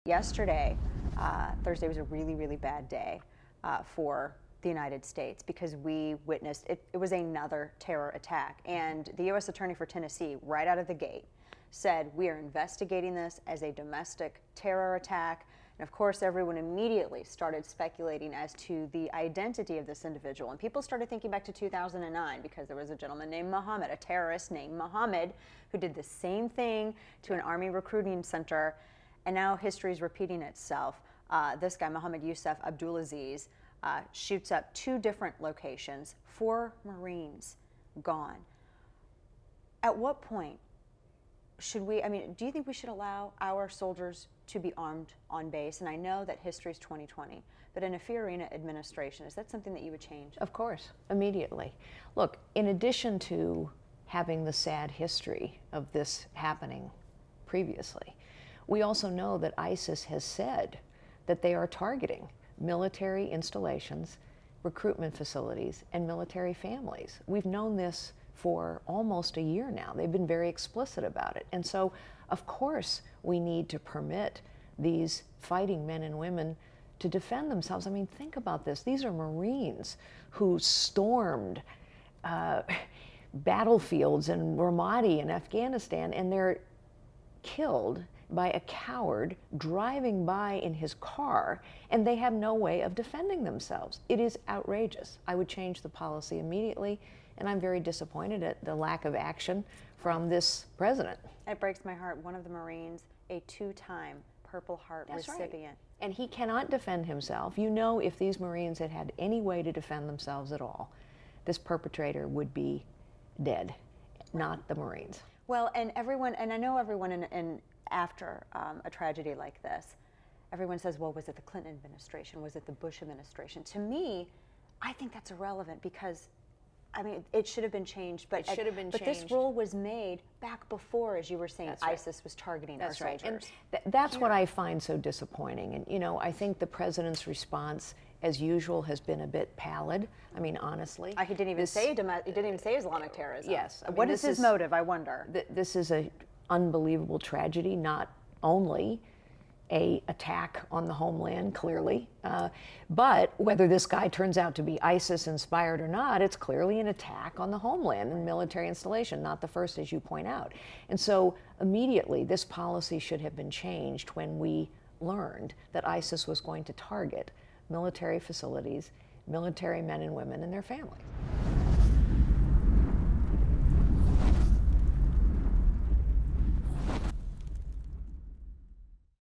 Yesterday, Thursday was a really, really bad day for the United States because we witnessed, it was another terror attack. And the U.S. Attorney for Tennessee, right out of the gate, said, we are investigating this as a domestic terror attack. And of course, everyone immediately started speculating as to the identity of this individual. And people started thinking back to 2009 because there was a gentleman named Muhammad, a terrorist named Muhammad, who did the same thing to an army recruiting center. And now history is repeating itself. This guy, Mohammed Yusuf Abdulaziz, shoots up 2 different locations, 4 Marines gone. At what point should we, do you think we should allow our soldiers to be armed on base? And I know that history is 2020, but in a Fiorina administration, is that something that you would change? Of course, immediately. Look, in addition to having the sad history of this happening previously, we also know that ISIS has said that they are targeting military installations, recruitment facilities, and military families. We've known this for almost a year now. They've been very explicit about it. And so, of course, we need to permit these fighting men and women to defend themselves. I mean, think about this. These are Marines who stormed battlefields in Ramadi in Afghanistan, and they're killed by a coward driving by in his car, and they have no way of defending themselves. It is outrageous. I would change the policy immediately, and I'm very disappointed at the lack of action from this president. It breaks my heart. One of the Marines, a 2-time Purple Heart recipient. Right. And he cannot defend himself. You know, if these Marines had had any way to defend themselves at all, this perpetrator would be dead, not the Marines. Well, and everyone, and I know everyone after a tragedy like this, everyone says, well, was it the Clinton administration? Was it the Bush administration? To me, I think that's irrelevant because, it should have been changed. But, but this rule was made back before, as you were saying, ISIS was targeting our soldiers. And that's what I find so disappointing. And, I think the president's response, as usual, has been a bit pallid. Honestly. He didn't even say Islamic terrorism. Yes. What is his motive, I wonder? This is an unbelievable tragedy, not only an attack on the homeland, clearly, but whether this guy turns out to be ISIS-inspired or not, it's clearly an attack on the homeland and military installation, not the first, as you point out. And so immediately, this policy should have been changed when we learned that ISIS was going to target military facilities, military men and women, and their families.